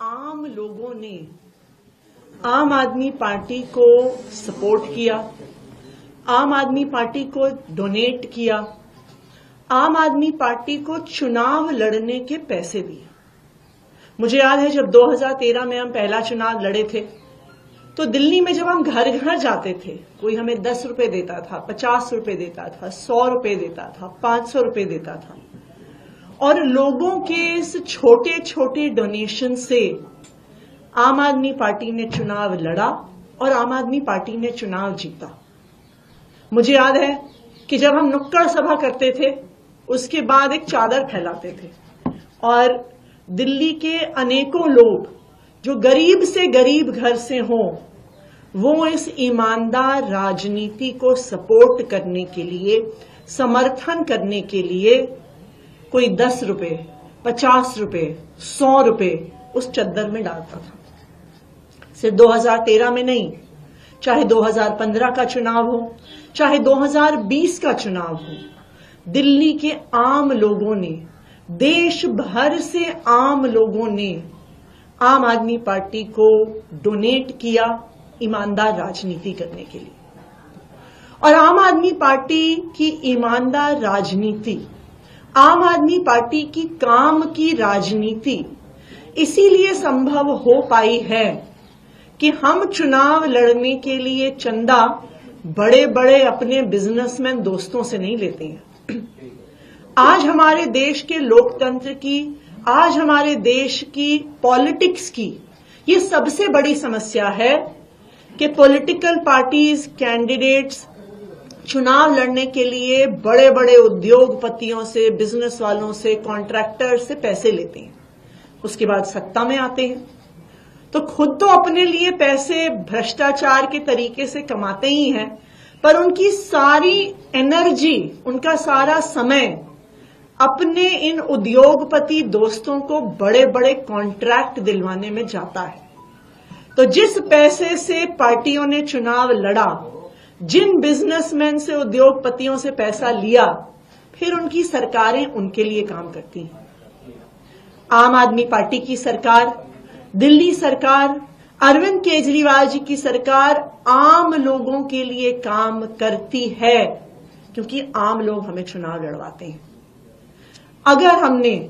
आम लोगों ने आम आदमी पार्टी को सपोर्ट किया, आम आदमी पार्टी को डोनेट किया, आम आदमी पार्टी को चुनाव लड़ने के पैसे दिए। मुझे याद है जब 2013 में हम पहला चुनाव लड़े थे तो दिल्ली में जब हम घर घर जाते थे, कोई हमें 10 रुपए देता था, 50 रुपए देता था, 100 रुपए देता था, 500 रुपए देता था, और लोगों के इस छोटे छोटे डोनेशन से आम आदमी पार्टी ने चुनाव लड़ा और आम आदमी पार्टी ने चुनाव जीता। मुझे याद है कि जब हम नुक्कड़ सभा करते थे उसके बाद एक चादर फैलाते थे और दिल्ली के अनेकों लोग जो गरीब से गरीब घर से हों वो इस ईमानदार राजनीति को सपोर्ट करने के लिए, समर्थन करने के लिए कोई 10 रुपए, 50 रुपए, 100 रुपए उस चद्दर में डालता था। सिर्फ 2013 में नहीं, चाहे 2015 का चुनाव हो, चाहे 2020 का चुनाव हो, दिल्ली के आम लोगों ने, देश भर से आम लोगों ने आम आदमी पार्टी को डोनेट किया ईमानदार राजनीति करने के लिए। और आम आदमी पार्टी की ईमानदार राजनीति, आम आदमी पार्टी की काम की राजनीति इसीलिए संभव हो पाई है कि हम चुनाव लड़ने के लिए चंदा बड़े बड़े अपने बिजनेसमैन दोस्तों से नहीं लेते हैं। आज हमारे देश के लोकतंत्र की, आज हमारे देश की पॉलिटिक्स की ये सबसे बड़ी समस्या है कि पॉलिटिकल पार्टीज, कैंडिडेट्स चुनाव लड़ने के लिए बड़े बड़े उद्योगपतियों से, बिजनेस वालों से, कॉन्ट्रैक्टर से पैसे लेते हैं, उसके बाद सत्ता में आते हैं तो खुद तो अपने लिए पैसे भ्रष्टाचार के तरीके से कमाते ही हैं, पर उनकी सारी एनर्जी, उनका सारा समय अपने इन उद्योगपति दोस्तों को बड़े बड़े कॉन्ट्रैक्ट दिलवाने में जाता है। तो जिस पैसे से पार्टियों ने चुनाव लड़ा, जिन बिजनेसमैन से, उद्योगपतियों से पैसा लिया, फिर उनकी सरकारें उनके लिए काम करती हैं। आम आदमी पार्टी की सरकार, दिल्ली सरकार, अरविंद केजरीवाल जी की सरकार आम लोगों के लिए काम करती है क्योंकि आम लोग हमें चुनाव लड़वाते हैं। अगर हमने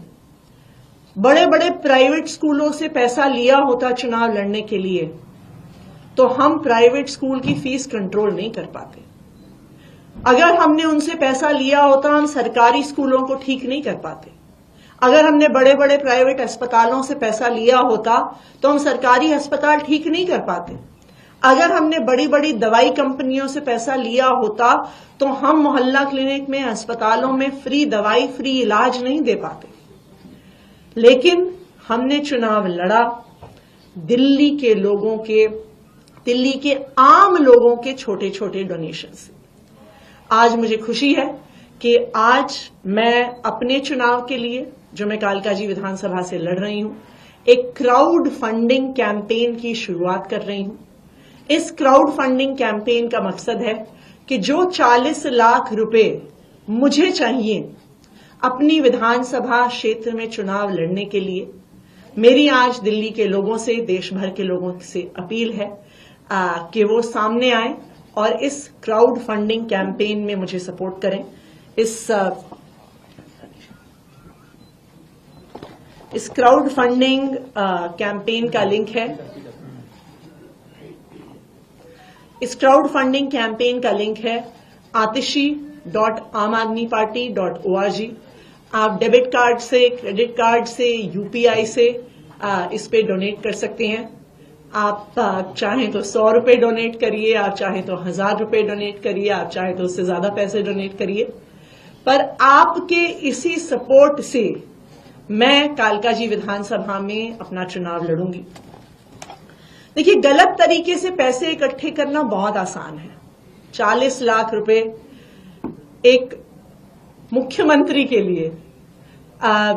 बड़े बड़े प्राइवेट स्कूलों से पैसा लिया होता चुनाव लड़ने के लिए तो हम प्राइवेट स्कूल की फीस कंट्रोल नहीं कर पाते। अगर हमने उनसे पैसा लिया होता हम सरकारी स्कूलों को ठीक नहीं कर पाते। अगर हमने बड़े बड़े प्राइवेट अस्पतालों से पैसा लिया होता तो हम सरकारी अस्पताल ठीक नहीं कर पाते। अगर हमने बड़ी बड़ी दवाई कंपनियों से पैसा लिया होता तो हम मोहल्ला क्लिनिक में, अस्पतालों में फ्री दवाई, फ्री इलाज नहीं दे पाते। लेकिन हमने चुनाव लड़ा दिल्ली के लोगों के, दिल्ली के आम लोगों के छोटे छोटे डोनेशन से। आज मुझे खुशी है कि आज मैं अपने चुनाव के लिए, जो मैं कालकाजी विधानसभा से लड़ रही हूं, एक क्राउड फंडिंग कैंपेन की शुरुआत कर रही हूं। इस क्राउड फंडिंग कैंपेन का मकसद है कि जो 40 लाख रुपए मुझे चाहिए अपनी विधानसभा क्षेत्र में चुनाव लड़ने के लिए, मेरी आज दिल्ली के लोगों से, देश भर के लोगों से अपील है कि वो सामने आए और इस क्राउड फंडिंग कैंपेन में मुझे सपोर्ट करें। इस क्राउड फंडिंग कैंपेन का लिंक है, इस क्राउड फंडिंग कैंपेन का लिंक है atishi.amadmiparty.org। आप डेबिट कार्ड से, क्रेडिट कार्ड से, यूपीआई से इस पे डोनेट कर सकते हैं। आप चाहें तो 100 रुपए डोनेट करिए, आप चाहें तो 1000 रुपए डोनेट करिए, आप चाहें तो उससे ज्यादा पैसे डोनेट करिए, पर आपके इसी सपोर्ट से मैं कालकाजी विधानसभा में अपना चुनाव लड़ूंगी। देखिए, गलत तरीके से पैसे इकट्ठे करना बहुत आसान है। 40 लाख रुपए एक मुख्यमंत्री के लिए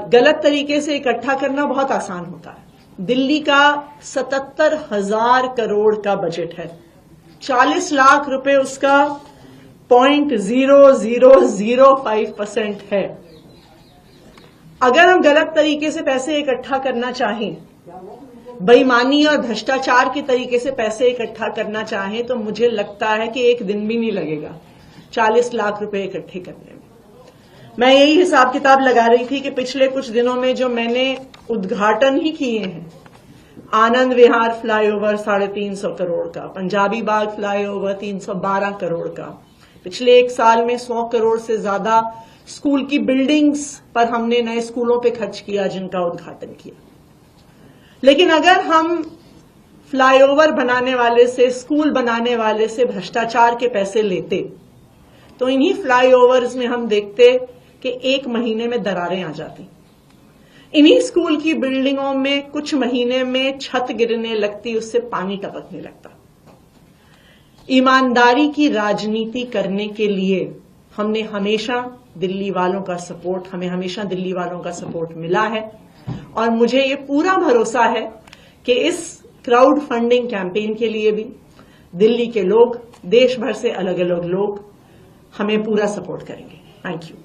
गलत तरीके से इकट्ठा करना बहुत आसान होता है। दिल्ली का 77,000 करोड़ का बजट है, 40 लाख रुपए उसका 0.0005% है। अगर हम गलत तरीके से पैसे इकट्ठा करना चाहें, बेईमानी और भ्रष्टाचार के तरीके से पैसे इकट्ठा करना चाहें तो मुझे लगता है कि एक दिन भी नहीं लगेगा 40 लाख रुपए इकट्ठे करने में। मैं यही हिसाब किताब लगा रही थी कि पिछले कुछ दिनों में जो मैंने उद्घाटन ही किए हैं, आनंद विहार फ्लाईओवर 350 करोड़ का, पंजाबी बाग फ्लाईओवर 312 करोड़ का, पिछले एक साल में 100 करोड़ से ज्यादा स्कूल की बिल्डिंग्स पर हमने नए स्कूलों पे खर्च किया जिनका उद्घाटन किया। लेकिन अगर हम फ्लाईओवर बनाने वाले से, स्कूल बनाने वाले से भ्रष्टाचार के पैसे लेते तो इन्हीं फ्लाईओवर्स में हम देखते कि 1 महीने में दरारें आ जाती, इन्हीं स्कूल की बिल्डिंगों में कुछ महीने में छत गिरने लगती, उससे पानी टपकने लगता। ईमानदारी की राजनीति करने के लिए हमें हमेशा दिल्ली वालों का सपोर्ट मिला है और मुझे ये पूरा भरोसा है कि इस क्राउड फंडिंग कैंपेन के लिए भी दिल्ली के लोग, देश भर से अलग अलग लोग हमें पूरा सपोर्ट करेंगे। Thank you.